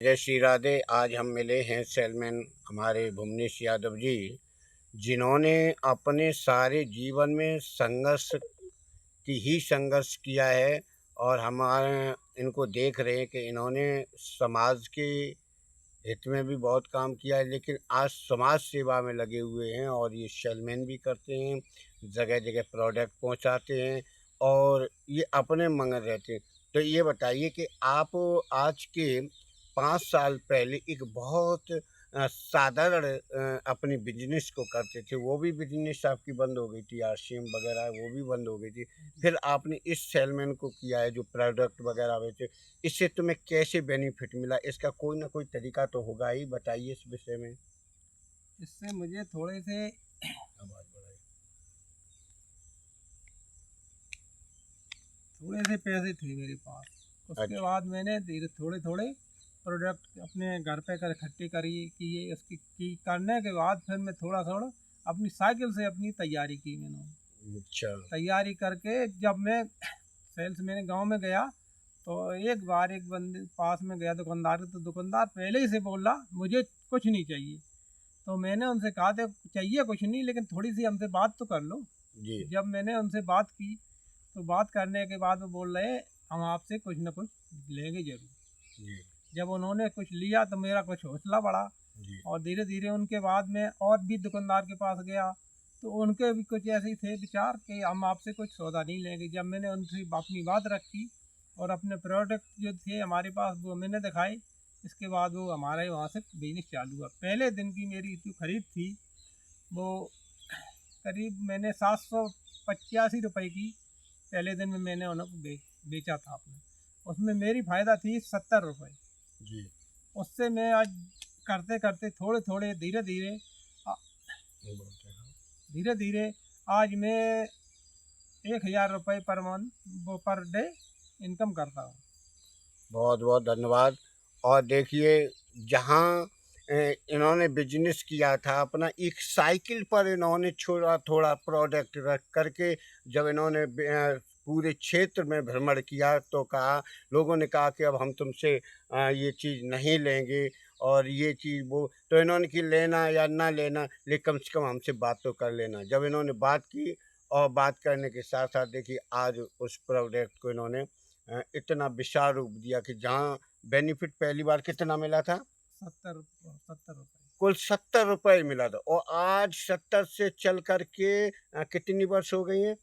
जय श्री राधे। आज हम मिले हैं सेलमैन हमारे भुवनेश यादव जी, जिन्होंने अपने सारे जीवन में संघर्ष की ही संघर्ष किया है। और हमारे इनको देख रहे हैं कि इन्होंने समाज के हित में भी बहुत काम किया है, लेकिन आज समाज सेवा में लगे हुए हैं और ये सेलमैन भी करते हैं, जगह जगह प्रोडक्ट पहुंचाते हैं और ये अपने मगन रहते हैं। तो ये बताइए कि आप आज के 5 साल पहले एक बहुत साधारण अपनी बिजनेस को करते थे, वो भी बिजनेस आपकी बंद हो गई थी, आरसीएम वगैरह वो भी बंद हो गई थी। फिर आपने इस सेलमैन को किया है जो प्रोडक्ट वगैरह बेचे, इससे तुम्हें कैसे बेनिफिट मिला? इसका कोई ना कोई तरीका तो होगा ही, बताइए इस विषय में। इससे मुझे थोड़े से आवाज बढ़ाइए। पैसे थे मेरे पास। उसके अच्छा। बाद मैंने धीरे थोड़े थोड़े प्रोडक्ट अपने घर पे कर इकट्ठे किए। उसकी करने के बाद फिर मैं थोड़ा थोड़ा अपनी साइकिल से अपनी तैयारी की मैंने। अच्छा। तैयारी करके जब मैं सेल्स मैंने गांव में गया तो एक बार एक बंदे पास में गया दुकानदार के, तो दुकानदार पहले ही से बोला मुझे कुछ नहीं चाहिए। तो मैंने उनसे कहा था चाहिए कुछ नहीं, लेकिन थोड़ी सी हमसे बात तो कर लो। जी। जब मैंने उनसे बात की तो बात करने के बाद वो बोल रहे हम आपसे कुछ ना कुछ लेंगे जरूर। जी। जब उन्होंने कुछ लिया तो मेरा कुछ हौसला बढ़ा। जी। और धीरे धीरे उनके बाद में और भी दुकानदार के पास गया तो उनके भी कुछ ऐसे ही थे विचार कि हम आपसे कुछ सौदा नहीं लेंगे। जब मैंने उनसे अपनी बात रखी और अपने प्रोडक्ट जो थे हमारे पास वो मैंने दिखाए, इसके बाद वो हमारे वहाँ से बिजनेस चालू हुआ। पहले दिन की मेरी जो खरीद थी वो करीब मैंने 785 रुपये की पहले दिन में मैंने उन्हें बेचा था अपने। उसमें मेरी फ़ायदा थी 70 रुपये। जी। उससे मैं आज करते करते थोड़े थोड़े धीरे धीरे ये बोलते हैं। धीरे धीरे आज मैं 1000 रुपये पर मंथ वो पर डे इनकम करता हूँ। बहुत बहुत धन्यवाद। और देखिए, जहाँ इन्होंने बिजनेस किया था अपना, एक साइकिल पर इन्होंने छोड़ा थोड़ा प्रोडक्ट रख करके, जब इन्होंने पूरे क्षेत्र में भ्रमण किया तो कहा, लोगों ने कहा कि अब हम तुमसे ये चीज़ नहीं लेंगे और ये चीज़ वो, तो इन्होंने कि लेना या ना लेना, लेकिन कम से कम हमसे बात तो कर लेना। जब इन्होंने बात की और बात करने के साथ साथ देखिए आज उस प्रोडक्ट को इन्होंने इतना विशाल रूप दिया कि जहाँ बेनिफिट पहली बार कितना मिला था? 70 रुपये। कुल 70 रुपये मिला था और आज 70 से चल कर के कितनी वर्ष हो गई हैं?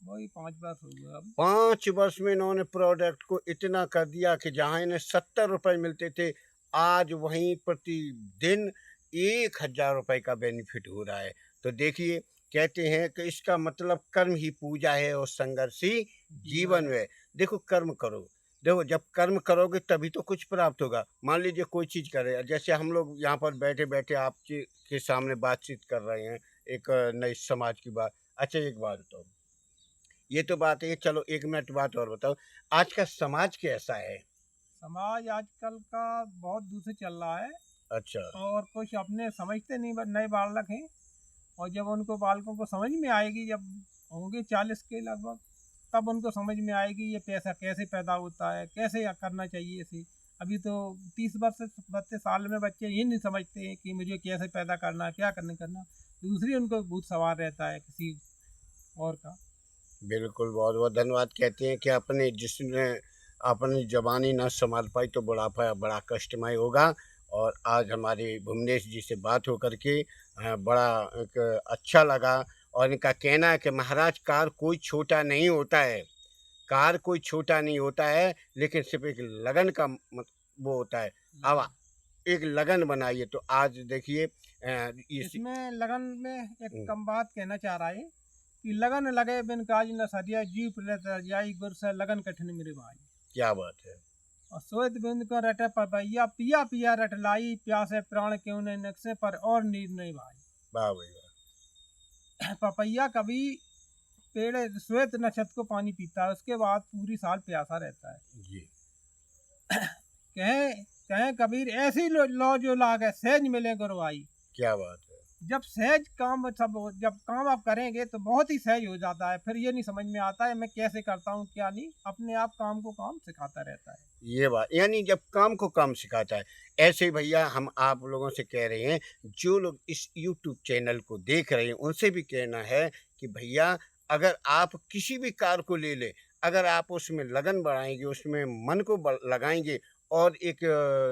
वही 5 बार हो गया अब। 5 वर्ष में इन्होंने प्रोडक्ट को इतना कर दिया कि जहाँ इन्हें 70 रुपये मिलते थे, आज वहीं प्रतिदिन 1000 रुपये का बेनिफिट हो रहा है। तो देखिए, कहते हैं कि इसका मतलब कर्म ही पूजा है और संघर्ष ही जीवन में। देखो, कर्म करो। देखो, जब कर्म करोगे तभी तो कुछ प्राप्त होगा। मान लीजिए कोई चीज़ करे, जैसे हम लोग यहाँ पर बैठे बैठे आपके के सामने बातचीत कर रहे हैं, एक नई समाज की बात। अच्छा, एक बात बताओ, ये तो बात है, चलो 1 मिनट बात और बताओ, आज का समाज कैसा है? समाज आजकल का बहुत दूर से चल रहा है। अच्छा। और कुछ अपने समझते नहीं, नए बालक हैं। और जब उनको बालकों को समझ में आएगी, जब होंगे 40 के लगभग, तब उनको समझ में आएगी ये पैसा कैसे पैदा होता है, कैसे करना चाहिए इसे। अभी तो 30 वर्ष से 32 साल में बच्चे ये नहीं समझते हैं कि मुझे कैसे पैदा करना है, क्या करना। दूसरी उनको भूत सवार रहता है किसी और का। बिल्कुल, बहुत बहुत धन्यवाद। कहते हैं कि अपने जिसने अपनी जवानी ना संभाल पाई तो बुढ़ापा बड़ा कष्टमय होगा। और आज हमारे भुवनेश जी से बात हो करके बड़ा एक अच्छा लगा। और इनका कहना है कि महाराज, कार कोई छोटा नहीं होता है, कार कोई छोटा नहीं होता है, लेकिन सिर्फ एक लगन का वो होता है। अब एक लगन बनाइए। तो आज देखिए इसमें लगन में एक हुँ। कम बात कहना चाह रहा है कि लगन लगे बिन काज न सरिया, जीव प्रलत जाई गुर से लगन कठिन मेरे भाई। क्या बात है! और सोत बिंद को रटे पपैया, पिया पिया रट लाई, प्यासे प्राण क्यों न नक्शे पर और नीर नहीं भाई। वाह भाई वाह! पपैया कभी पेड़ श्वेत नक्षत्र को पानी पीता है, उसके बाद पूरी साल प्यासा रहता है। जी। कहें कहें कबीर ऐसी लो जो लागे सहज मिले गुरवाई। क्या बात है! जब सहज काम जब काम आप करेंगे तो बहुत ही सहज हो जाता है। फिर ये नहीं समझ में आता है मैं कैसे करता हूँ क्या नहीं, अपने आप काम को काम सिखाता रहता है। ये बात यानी जब काम को काम सिखाता है। ऐसे ही भैया हम आप लोगों से कह रहे हैं, जो लोग इस यूट्यूब चैनल को देख रहे हैं, उनसे भी कहना है कि भैया अगर आप किसी भी कार्य को ले लें, अगर आप उसमें लगन बढ़ाएँगे, उसमें मन को ब लगाएँगे और एक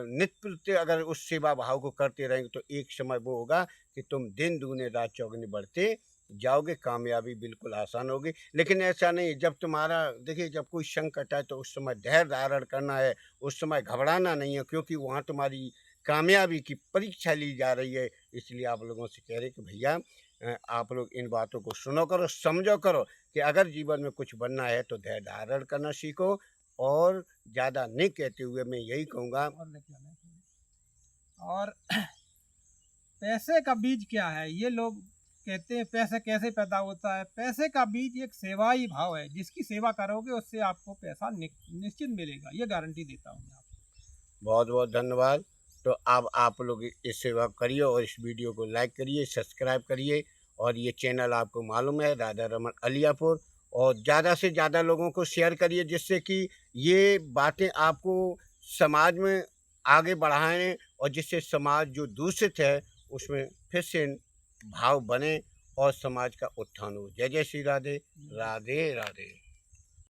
नित्य प्रत्यय अगर उस सेवा भाव को करते रहेंगे, तो एक समय वो होगा कि तुम दिन दूने रात चौगुने बढ़ते जाओगे, कामयाबी बिल्कुल आसान होगी। लेकिन ऐसा नहीं, जब तुम्हारा देखिए जब कोई संकट आए तो उस समय धैर्य धारण करना है, उस समय घबराना नहीं है, क्योंकि वहाँ तुम्हारी कामयाबी की परीक्षा ली जा रही है। इसलिए आप लोगों से कह रहे हैं कि भैया आप लोग इन बातों को सुनो करो, समझो करो कि अगर जीवन में कुछ बनना है तो धैर्य धारण करना सीखो। और ज़्यादा नहीं कहते हुए मैं यही कहूँगा, और लेके आना है। और पैसे का बीज क्या है? ये लोग कहते हैं पैसा कैसे पैदा होता है? पैसे का बीज एक सेवाई भाव है, जिसकी सेवा करोगे उससे आपको पैसा निश्चित मिलेगा, ये गारंटी देता हूँ मैं आपको। बहुत बहुत धन्यवाद। तो अब आप लोग इस सेवा करिए और इस वीडियो को लाइक करिए, सब्सक्राइब करिए। और ये चैनल आपको मालूम है राधा रमन अलियापुर, और ज़्यादा से ज़्यादा लोगों को शेयर करिए, जिससे कि ये बातें आपको समाज में आगे बढ़ाएँ और जिससे समाज जो दूषित है उसमें फिर से भाव बने और समाज का उत्थान हो। जय जय श्री राधे, राधे राधे।